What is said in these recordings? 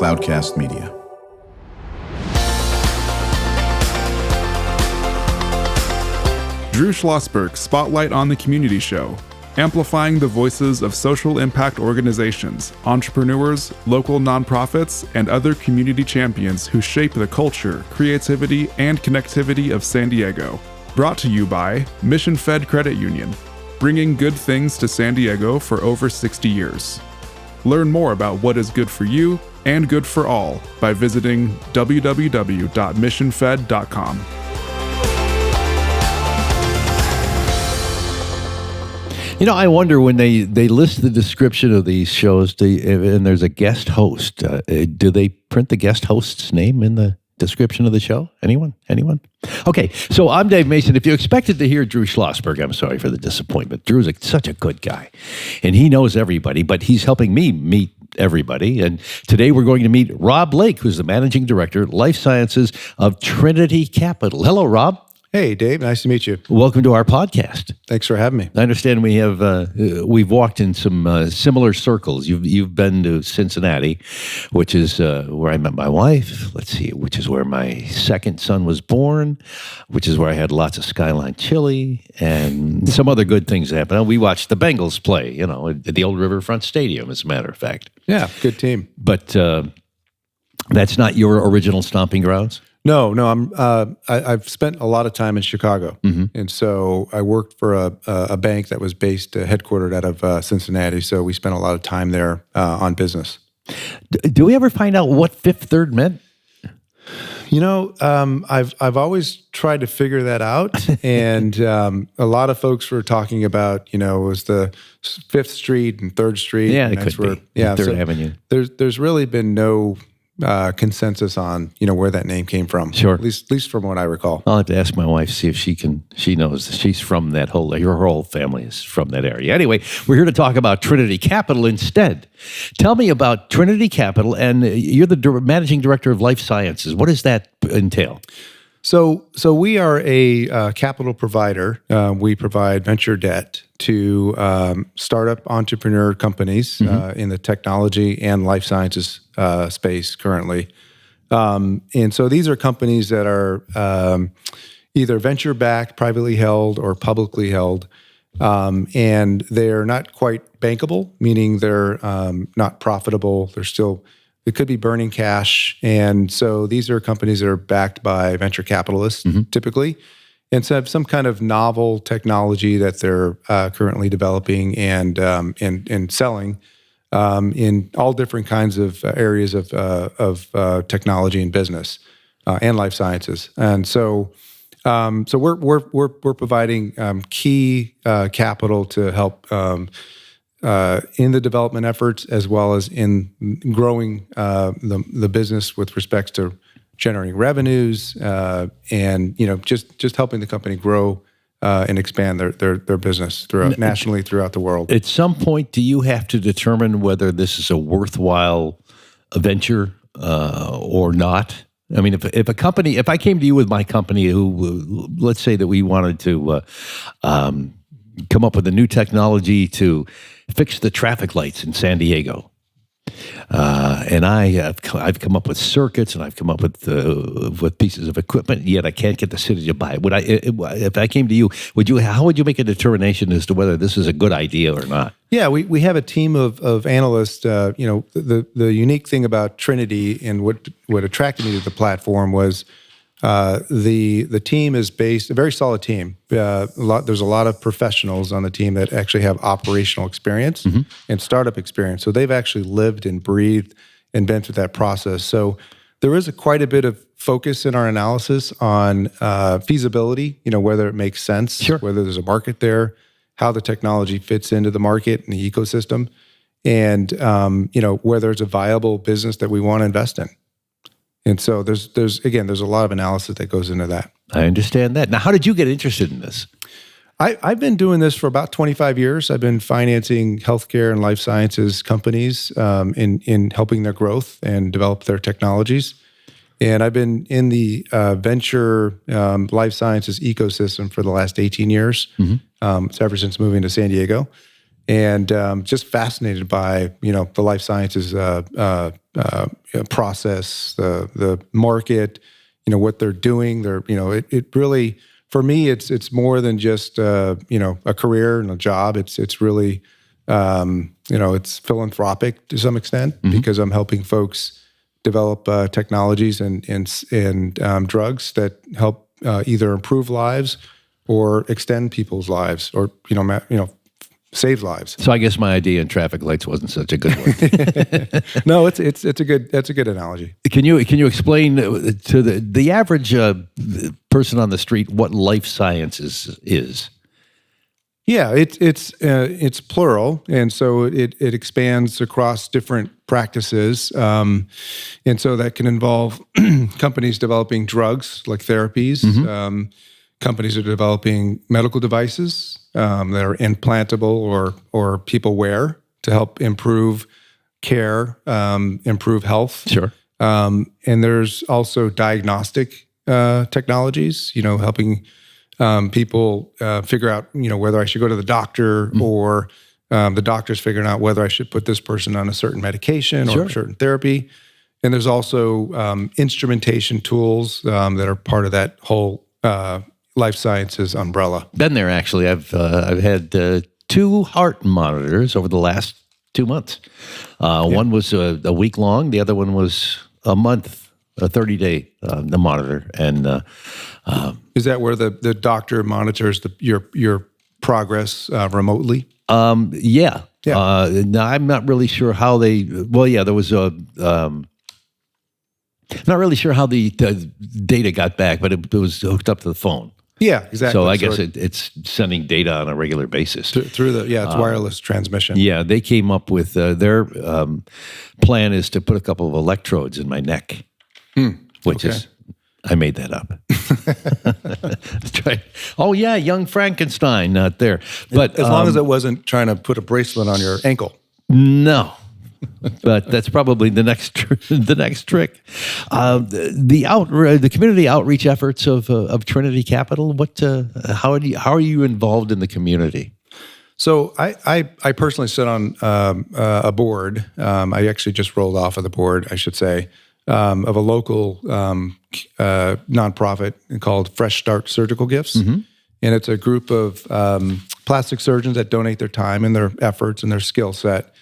Cloudcast Media. Drew Schlosberg Spotlight on the Community Show, amplifying the voices of social impact organizations, entrepreneurs, local nonprofits, and other community champions who shape the culture, creativity, and connectivity of San Diego. Brought to you by Mission Fed Credit Union, bringing good things to San Diego for over 60 years. Learn more about what is good for you and good for all by visiting www.missionfed.com. You know, I wonder when they list the description of these shows, and there's a guest host, do they print the guest host's name in the description of the show? Anyone? Okay, so I'm Dave Mason. If you expected to hear Drew Schlosberg, I'm sorry for the disappointment. Drew's such a good guy, and he knows everybody, but he's helping me meet everybody. And today we're going to meet Rob Lake, who's the Managing Director, Life Sciences of Trinity Capital. Hello, Rob. Hey, Dave. Nice to meet you. Welcome to our podcast. Thanks for having me. I understand we've walked in some similar circles. You've been to Cincinnati, which is where I met my wife. Let's see, which is where my second son was born, which is where I had lots of Skyline chili and some other good things happen. We watched the Bengals play, at the old Riverfront Stadium, as a matter of fact. Yeah, good team. But that's not your original stomping grounds? No. I've spent a lot of time in Chicago, and so I worked for a bank that was based headquartered out of Cincinnati. So we spent a lot of time there on business. Do we ever find out what Fifth Third meant? I've always tried to figure that out, and a lot of folks were talking about it was the Fifth Street and Third Street. Yeah, it could be. Yeah, Third Avenue. There's really been no consensus on where that name came from. Sure, at least from what I recall. I'll have to ask my wife, see if she knows. She's from that her whole family is from that area. Anyway, we're here to talk about Trinity Capital instead. Tell me about Trinity Capital, and you're the Managing Director of Life Sciences. What does that entail? So we are a capital provider. We provide venture debt to startup entrepreneur companies in the technology and life sciences space currently. And so these are companies that are either venture-backed, privately held, or publicly held. And they're not quite bankable, meaning they're not profitable. It could be burning cash. And so these are companies that are backed by venture capitalists, typically, and so have some kind of novel technology that they're currently developing and selling in all different kinds of areas of technology and business and life sciences. And so we're providing key capital to help in the development efforts, as well as in growing the business with respects to generating revenues and just helping the company grow and expand their business nationally throughout the world. At some point, do you have to determine whether this is a worthwhile venture or not? I mean, if I came to you with my company, who let's say that we wanted to come up with a new technology to fix the traffic lights in San Diego. And I've come up with circuits, and I've come up with pieces of equipment, yet I can't get the city to buy it. If I came to you, how would you make a determination as to whether this is a good idea or not? Yeah, we have a team of analysts. The unique thing about Trinity and what attracted me to the platform was the team is based, a very solid team. There's a lot of professionals on the team that actually have operational experience and startup experience. So they've actually lived and breathed and been through that process. So there is quite a bit of focus in our analysis on feasibility, whether it makes sense, whether there's a market there, how the technology fits into the market and the ecosystem, and whether it's a viable business that we want to invest in. And so there's a lot of analysis that goes into that. I understand that. Now, how did you get interested in this? I've been doing this for about 25 years. I've been financing healthcare and life sciences companies in helping their growth and develop their technologies. And I've been in the venture life sciences ecosystem for the last 18 years, so ever since moving to San Diego. and just fascinated by the life sciences process, the market, what they're doing. It really, for me, it's more than just a career and a job. It's really it's philanthropic to some extent, because I'm helping folks develop technologies and drugs that help either improve lives or extend people's lives, or save lives. So I guess my idea in traffic lights wasn't such a good one. No, that's a good analogy. Can you explain to the average person on the street what life sciences is? Yeah, it's plural, and so it expands across different practices, and so that can involve companies developing drugs like therapies. Companies are developing medical devices that are implantable or people wear to help improve care, improve health. Sure. And there's also diagnostic technologies, helping people figure out, whether I should go to the doctor or the doctor's figuring out whether I should put this person on a certain medication or a certain therapy. And there's also instrumentation tools that are part of that whole life sciences umbrella. Been there, actually. I've had 2 heart monitors over the last 2 months. One was a week long. The other one was a month, a 30-day the monitor. And is that where the doctor monitors your progress remotely? Yeah. Now I'm not really sure how they. Well, yeah, there was a. Not really sure how the data got back, but it was hooked up to the phone. Yeah, exactly. So I guess it's sending data on a regular basis through it's wireless transmission. Yeah, they came up with their plan is to put a couple of electrodes in my neck, which is I made that up. That's right. Oh yeah, young Frankenstein, not there. But as long as it wasn't trying to put a bracelet on your ankle. No. But that's probably the next trick. The community outreach efforts of Trinity Capital. How are you involved in the community? So I personally sit on a board. I actually just rolled off of the board, I should say, of a local nonprofit called Fresh Start Surgical Gifts, and it's a group of plastic surgeons that donate their time and their efforts and their skill set.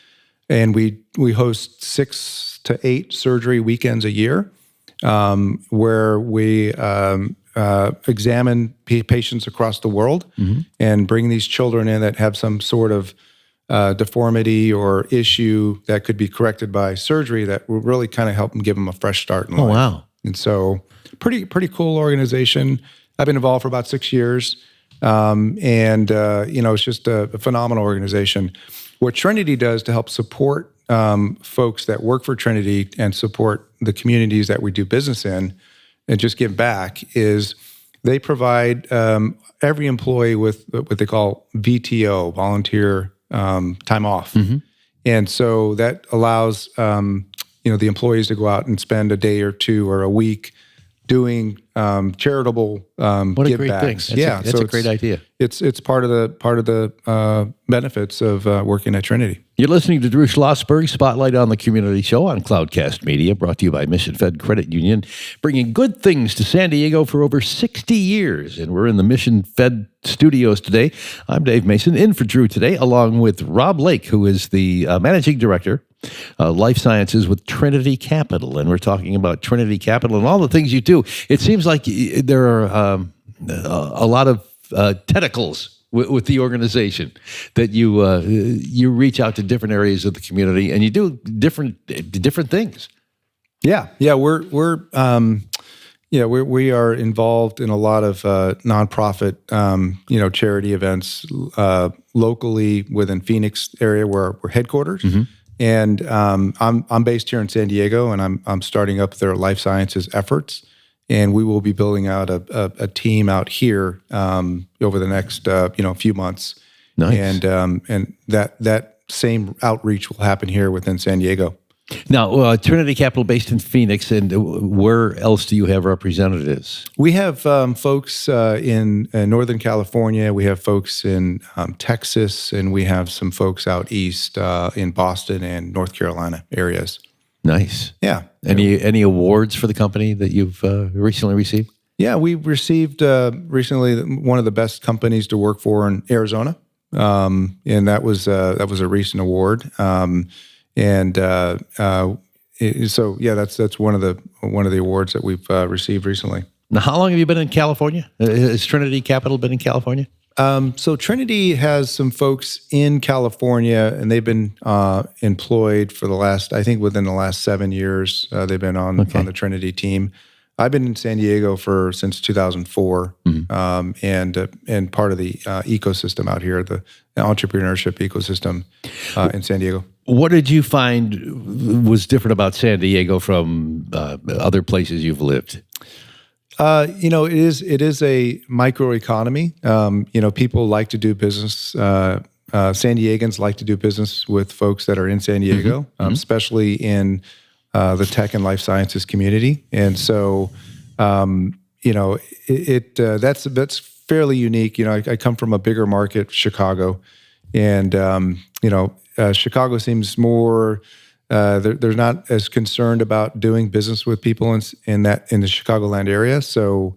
And we host 6 to 8 surgery weekends a year, where we examine patients across the world and bring these children in that have some sort of deformity or issue that could be corrected by surgery that will really kind of help them, give them a fresh start in life. Oh, wow. And so pretty cool organization. I've been involved for about 6 years. It's just a phenomenal organization. What Trinity does to help support folks that work for Trinity and support the communities that we do business in and just give back is they provide every employee with what they call VTO, volunteer time off. And so that allows the employees to go out and spend a day or 2 or a week doing charitable what a give great backs. thing. That's a great idea. It's part of the benefits of working at Trinity. You're listening to Drew Schlosberg, Spotlight on the Community Show on Cloudcast Media, brought to you by Mission Fed Credit Union, bringing good things to San Diego for over 60 years. And we're in the Mission Fed studios today. I'm Dave Mason, in for Drew today, along with Rob Lake, who is the Managing Director, Life Sciences with Trinity Capital. And we're talking about Trinity Capital and all the things you do. It seems like there are a lot of tentacles with the organization that you reach out to different areas of the community and you do different things. Yeah, we are involved in a lot of nonprofit charity events locally within Phoenix area where we're headquartered. And I'm based here in San Diego, and I'm starting up their life sciences efforts. And we will be building out a team out here over the next few months. Nice. And that same outreach will happen here within San Diego. Now, Trinity Capital based in Phoenix, and where else do you have representatives? We have folks in Northern California. We have folks in Texas, and we have some folks out east in Boston and North Carolina areas. Nice. Yeah. Any awards for the company that you've recently received? Yeah, we received recently one of the best companies to work for in Arizona, and that was a recent award. So yeah, that's one of the awards that we've received recently. Now, how long have you been in California? Has Trinity Capital been in California? So Trinity has some folks in California, and they've been employed for within the last 7 years. They've been on the Trinity team. I've been in San Diego since 2004, and part of the ecosystem out here, the entrepreneurship ecosystem in San Diego. What did you find was different about San Diego from other places you've lived? It is a microeconomy. People like to do business. San Diegans like to do business with folks that are in San Diego, especially in the tech and life sciences community. And so, that's fairly unique. I come from a bigger market, Chicago, and Chicago seems more. They're not as concerned about doing business with people in the Chicagoland area. So,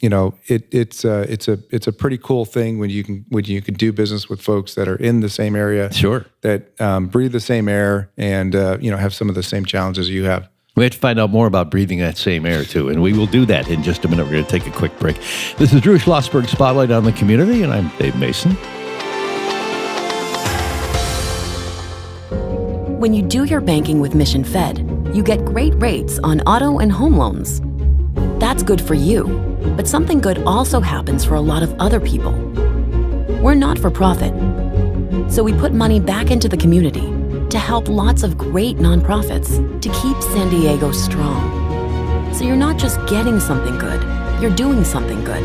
it's a pretty cool thing when you can do business with folks that are in the same area, sure, that breathe the same air and have some of the same challenges you have. We have to find out more about breathing that same air, too, and we will do that in just a minute. We're going to take a quick break. This is Drew Schlosberg, Spotlight on the Community, and I'm Dave Mason. When you do your banking with Mission Fed, you get great rates on auto and home loans. That's good for you, but something good also happens for a lot of other people. We're not for profit, so we put money back into the community to help lots of great nonprofits to keep San Diego strong. So you're not just getting something good, you're doing something good.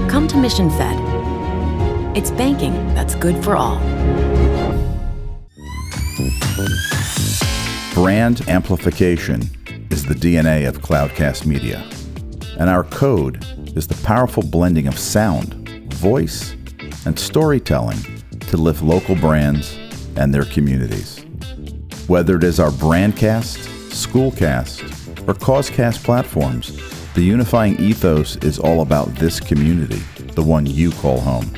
Come to Mission Fed. It's banking that's good for all. Brand amplification is the DNA of Cloudcast Media, and our code is the powerful blending of sound, voice, and storytelling to lift local brands and their communities. Whether it is our Brandcast, Schoolcast, or Causecast platforms, the unifying ethos is all about this community, the one you call home.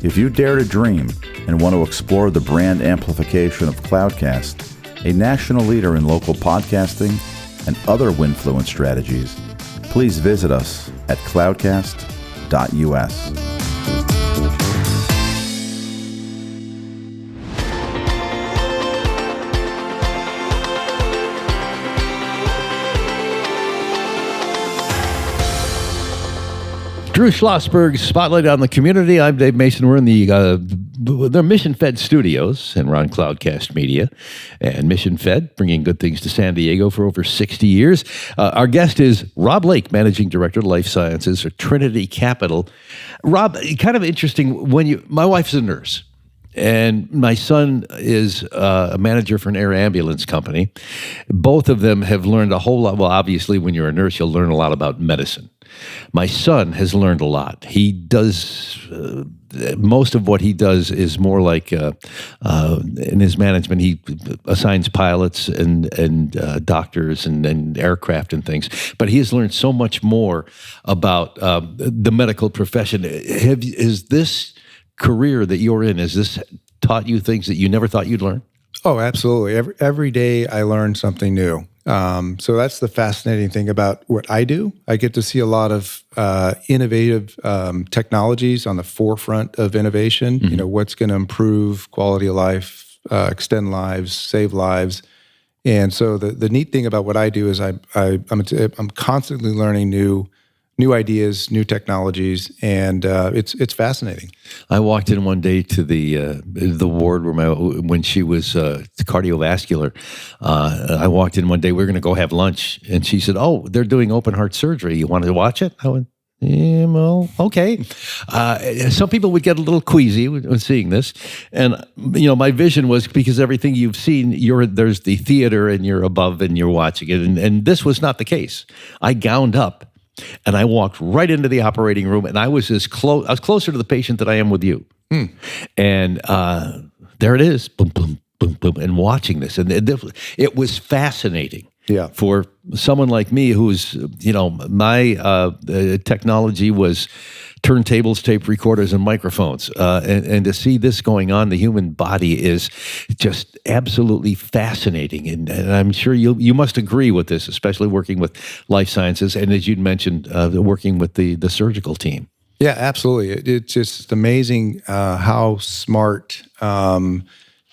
If you dare to dream and want to explore the brand amplification of Cloudcast, a national leader in local podcasting and other Winfluence strategies, please visit us at cloudcast.us. Drew Schlosberg, Spotlight on the Community. I'm Dave Mason. We're in the Mission Fed studios, and we're on Cloudcast Media. And Mission Fed, bringing good things to San Diego for over 60 years. Our guest is Rob Lake, Managing Director of Life Sciences at Trinity Capital. Rob, kind of interesting, my wife's a nurse, and my son is a manager for an air ambulance company. Both of them have learned a whole lot. Well, obviously, when you're a nurse, you'll learn a lot about medicine. My son has learned a lot. He does, most of what he does is more like, in his management, he assigns pilots and doctors and aircraft and things. But he has learned so much more about the medical profession. Is this career that you're in, has this taught you things that you never thought you'd learn? Oh, absolutely. Every day I learn something new. So that's the fascinating thing about what I do. I get to see a lot of innovative technologies on the forefront of innovation. Mm-hmm. What's going to improve quality of life, extend lives, save lives. And so the neat thing about what I do is I'm constantly learning new ideas, new technologies, and it's fascinating. I walked in one day to the ward when she was cardiovascular. I walked in one day. We were going to go have lunch, and she said, "Oh, they're doing open heart surgery. You want to watch it?" I went, Well, okay. Some people would get a little queasy when seeing this, and my vision was because everything you've seen, there's the theater, and you're above, and you're watching it, and this was not the case. I gowned up, and I walked right into the operating room, and I was I was closer to the patient than I am with you, and there it is, boom, boom, boom, boom, and watching this, and it was fascinating. Yeah. For someone like me who's, my technology was turntables, tape recorders, and microphones. And to see this going on, the human body is just absolutely fascinating. And I'm sure you must agree with this, especially working with life sciences. And as you'd mentioned, working with the surgical team. Yeah, absolutely. It's just amazing how smart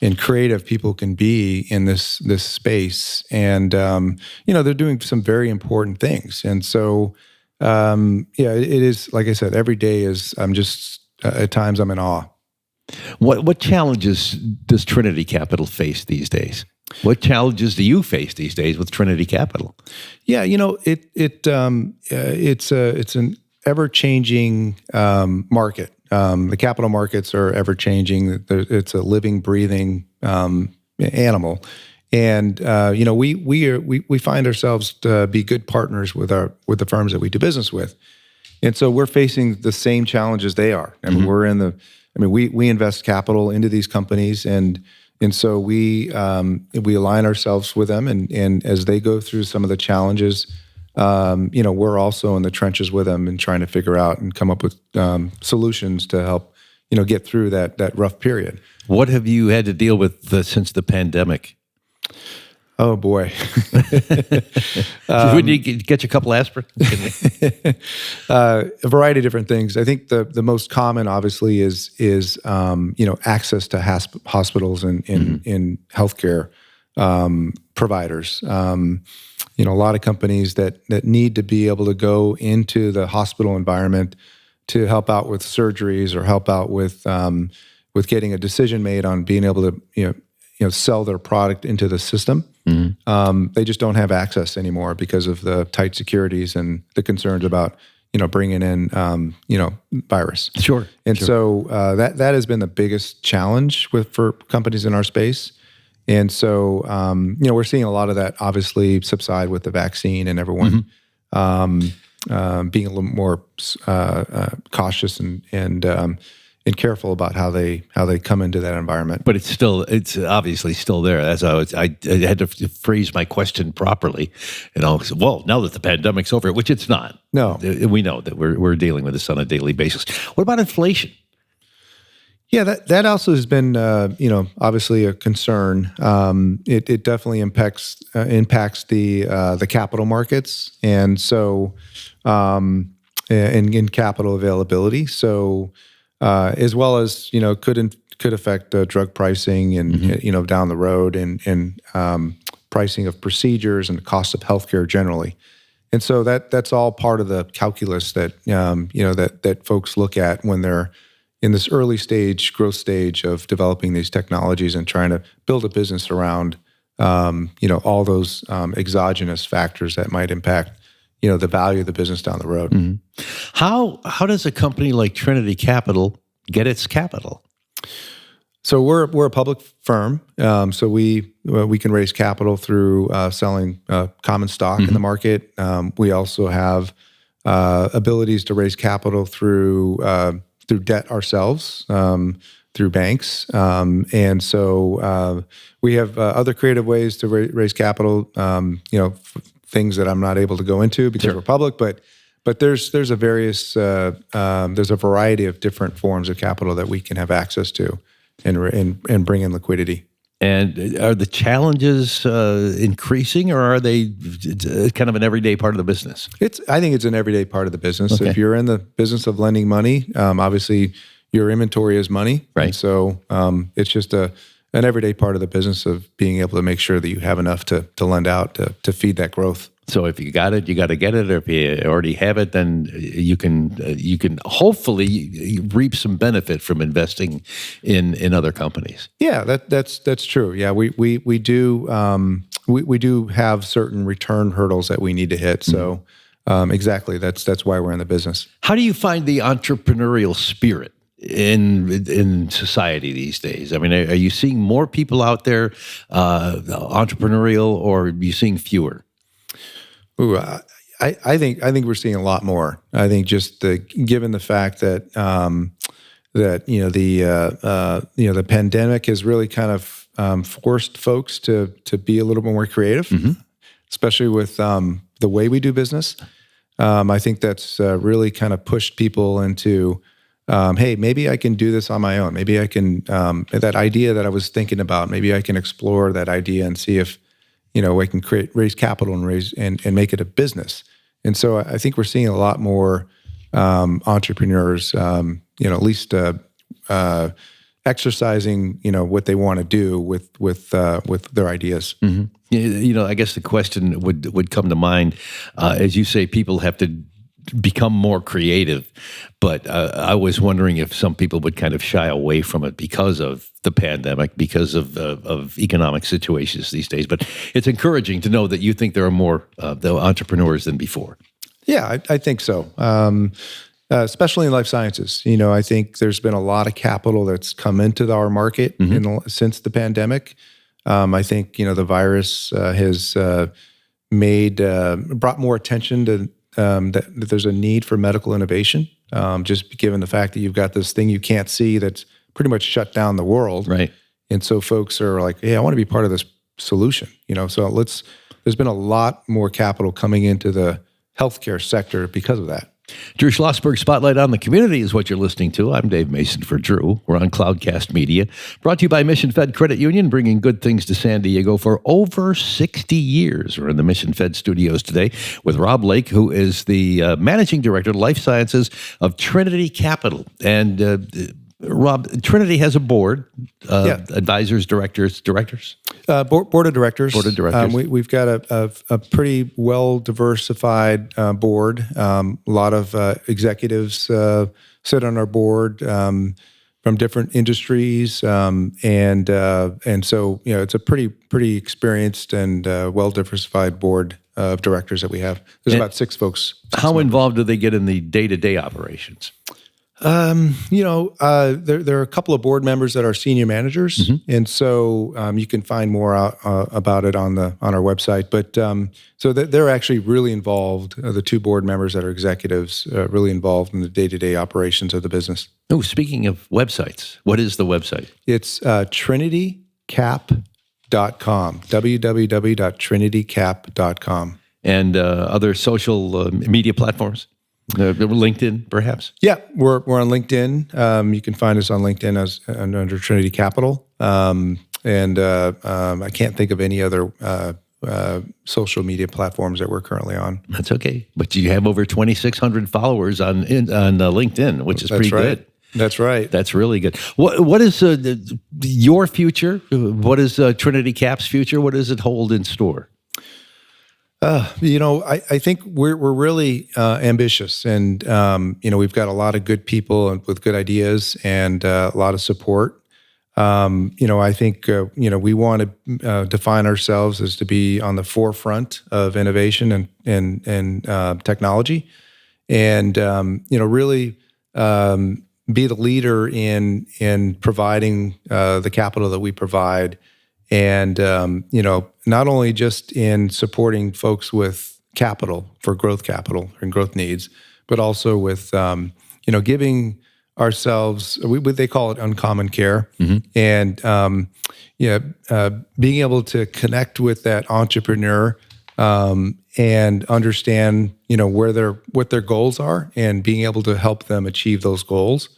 and creative people can be in this space, and they're doing some very important things. And so, it is, like I said, every day is. I'm just at times I'm in awe. What challenges does Trinity Capital face these days? What challenges do you face these days with Trinity Capital? Yeah, it's an ever-changing market. The capital markets are ever changing. It's a living, breathing animal, and we find ourselves to be good partners with the firms that we do business with, and so we're facing the same challenges they are. I mean, we invest capital into these companies, and so we align ourselves with them, and as they go through some of the challenges. We're also in the trenches with them and trying to figure out and come up with solutions to help, get through that rough period. What have you had to deal with since the pandemic? Oh boy! Would you get you a couple aspirin? A variety of different things. I think the most common, obviously, is access to hospitals and in healthcare providers. A lot of companies that need to be able to go into the hospital environment to help out with surgeries or help out with getting a decision made on being able to sell their product into the system. They just don't have access anymore because of the tight securities and the concerns about bringing in virus. Sure. And so that has been the biggest challenge for companies in our space. And so, we're seeing a lot of that obviously subside with the vaccine and everyone being a little more cautious and careful about how they come into that environment. But it's obviously still there. As I had to phrase my question properly. Well, now that the pandemic's over, which it's not. No, we know that we're dealing with this on a daily basis. What about inflation? Yeah, that also has been, obviously a concern. It definitely impacts the capital markets, and so in capital availability. So as well as could affect drug pricing and down the road and pricing of procedures and the cost of healthcare generally. And so that's all part of the calculus that that folks look at when they're in this early stage, growth stage of developing these technologies and trying to build a business around, all those exogenous factors that might impact, the value of the business down the road. Mm-hmm. How does a company like Trinity Capital get its capital? So we're a public firm, so we can raise capital through selling common stock in the market. We also have abilities to raise capital through debt ourselves, through banks. And so we have other creative ways to raise capital, things that I'm not able to go into because we're public, but there's a variety of different forms of capital that we can have access to and bring in liquidity. And are the challenges increasing, or are they kind of an everyday part of the business? I think it's an everyday part of the business. Okay. If you're in the business of lending money, obviously your inventory is money. Right. And so it's just an everyday part of the business of being able to make sure that you have enough to lend out to feed that growth. So if you got it, you got to get it. Or if you already have it, then you can hopefully reap some benefit from investing in other companies. Yeah, that's true. Yeah, we do have certain return hurdles that we need to hit. So exactly. That's why we're in the business. How do you find the entrepreneurial spirit in society these days? I mean, are you seeing more people out there entrepreneurial, or are you seeing fewer? Ooh, I think we're seeing a lot more. I think just given the fact that the pandemic has really kind of forced folks to be a little bit more creative, especially with the way we do business. I think that's really kind of pushed people into, hey, maybe I can do this on my own. Maybe I can, that idea that I was thinking about, maybe I can explore that idea and see if, I can raise capital and make it a business. And so I think we're seeing a lot more entrepreneurs, at least exercising, what they want to do with their ideas. I guess the question would come to mind, as you say, people have to become more creative, but I was wondering if some people would kind of shy away from it because of the pandemic, because of economic situations these days. But it's encouraging to know that you think there are more entrepreneurs than before. Yeah, I think so. Especially in life sciences. I think there's been a lot of capital that's come into our market since the pandemic. I think, the virus has brought more attention to that there's a need for medical innovation, just given the fact that you've got this thing you can't see that's pretty much shut down the world. Right. And so folks are like, hey, I want to be part of this solution. So there's been a lot more capital coming into the healthcare sector because of that. Drew Schlosberg, Spotlight on the Community is what you're listening to. I'm Dave Mason for Drew. We're on Cloudcast Media, brought to you by Mission Fed Credit Union, bringing good things to San Diego for over 60 years. We're in the Mission Fed studios today with Rob Lake, who is the Managing Director of Life Sciences of Trinity Capital. And Rob, Trinity has a board, advisors, directors. Board of directors. Board of directors. We've got a pretty well-diversified board. A lot of executives sit on our board from different industries, and so it's a pretty experienced and well-diversified board of directors that we have. There's about 6 folks. How involved do they get in the day-to-day operations? There are a couple of board members that are senior managers, and so you can find more out about it on our website. But so they're actually really involved. The 2 board members that are executives really involved in the day-to-day operations of the business. Oh, speaking of websites, what is the website? It's trinitycap.com. www.trinitycap.com. And other social media platforms. LinkedIn, perhaps? Yeah, we're on LinkedIn. You can find us on LinkedIn as under Trinity Capital. I can't think of any other social media platforms that we're currently on. That's okay. But you have over 2,600 followers on LinkedIn, which is pretty good. That's right. That's really good. What is your future? What is Trinity Cap's future? What does it hold in store? I think we're really ambitious, and we've got a lot of good people with good ideas and a lot of support. I think we want to define ourselves as to be on the forefront of innovation and technology, and really be the leader in providing the capital that we provide. And, not only just in supporting folks with capital for growth capital and growth needs, but also with, giving ourselves, they call it uncommon care. And, being able to connect with that entrepreneur and understand, what their goals are and being able to help them achieve those goals.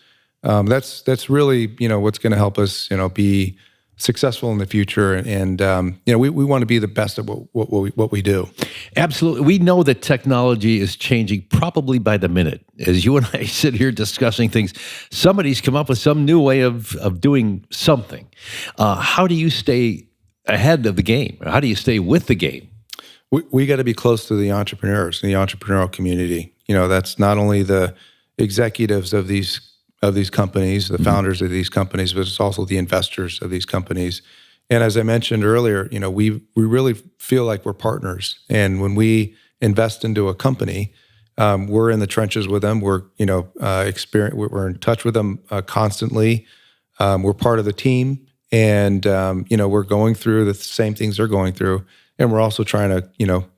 That's really, what's going to help us, be successful in the future, and we want to be the best at what we do. Absolutely, we know that technology is changing probably by the minute. As you and I sit here discussing things, somebody's come up with some new way of doing something. How do you stay ahead of the game? How do you stay with the game? We got to be close to the entrepreneurs and the entrepreneurial community. That's not only the executives of these companies, the founders of these companies, but it's also the investors of these companies. And as I mentioned earlier, we really feel like we're partners. And when we invest into a company, we're in the trenches with them. We're we're in touch with them constantly. We're part of the team, and we're going through the same things they're going through, and we're also trying to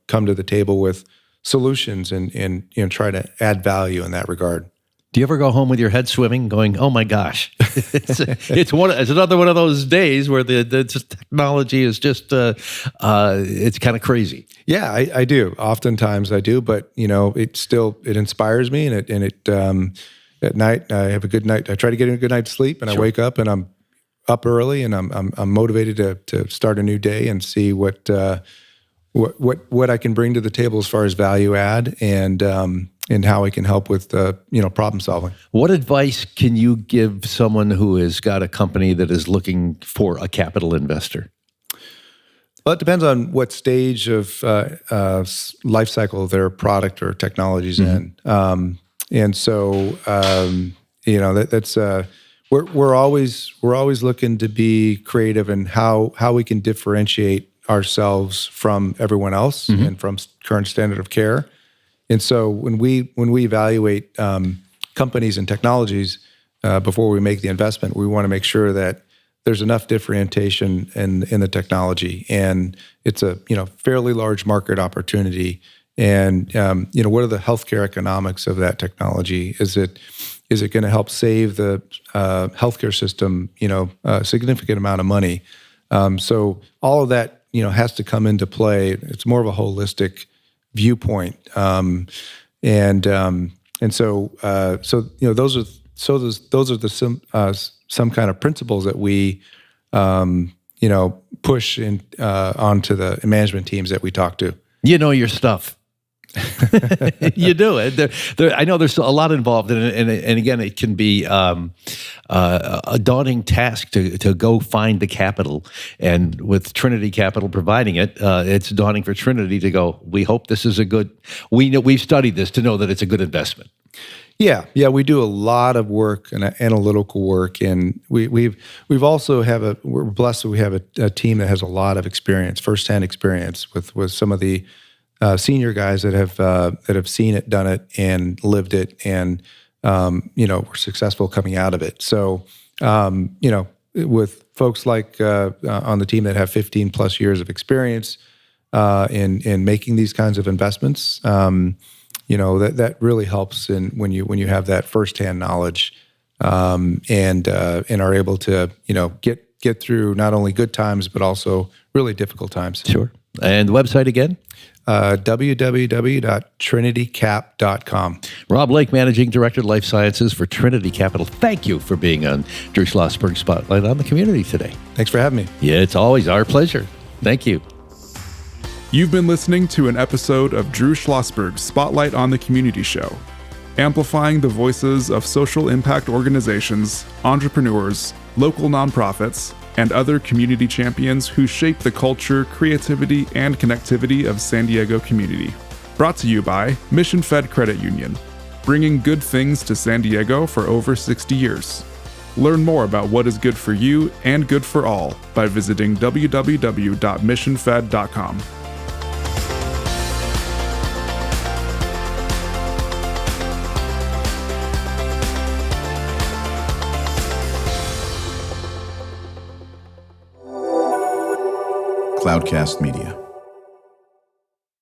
come to the table with solutions and try to add value in that regard. Do you ever go home with your head swimming, going, "Oh my gosh, it's another one of those days where the technology is just it's kind of crazy." Yeah, I do. Oftentimes I do, but it inspires me, and it at night I have a good night. I try to get a good night's sleep, and I wake up and I'm up early, and I'm motivated to start a new day and see what I can bring to the table as far as value add and how I can help with problem solving. What advice can you give someone who has got a company that is looking for a capital investor? Well, it depends on what stage of life cycle their product or technology's in, and so that's we're always looking to be creative in how we can differentiate ourselves from everyone else and from current standard of care. And so when we evaluate companies and technologies before we make the investment, we want to make sure that there's enough differentiation in the technology, and it's a fairly large market opportunity. And what are the healthcare economics of that technology? Is it going to help save the healthcare system a significant amount of money? So all of that has to come into play. It's more of a holistic viewpoint, and so those are some kind of principles that we push in onto the management teams that we talk to. You know your stuff. You do it. I know there's a lot involved in it, and again, it can be a daunting task to go find the capital. And with Trinity Capital providing it, it's daunting for Trinity to go, we hope this is a good. We've studied this to know that it's a good investment. Yeah, we do a lot of work and analytical work, and we're blessed that we have a team that has a lot of experience, firsthand experience with some of the senior guys that have seen it, done it, and lived it, and were successful coming out of it. So with folks like on the team that have 15 plus years of experience in making these kinds of investments, that really helps when you have that firsthand knowledge and are able to get through not only good times but also really difficult times. Sure. And the website again? www.trinitycap.com. Rob Lake, Managing Director, Life Sciences for Trinity Capital. Thank you for being on Drew Schlosberg Spotlight on the Community today. Thanks for having me. Yeah, it's always our pleasure. Thank you. You've been listening to an episode of Drew Schlosberg's Spotlight on the Community show, amplifying the voices of social impact organizations, entrepreneurs, local nonprofits, and other community champions who shape the culture, creativity, and connectivity of San Diego community. Brought to you by Mission Fed Credit Union, bringing good things to San Diego for over 60 years. Learn more about what is good for you and good for all by visiting www.missionfed.com. Cloudcast Media.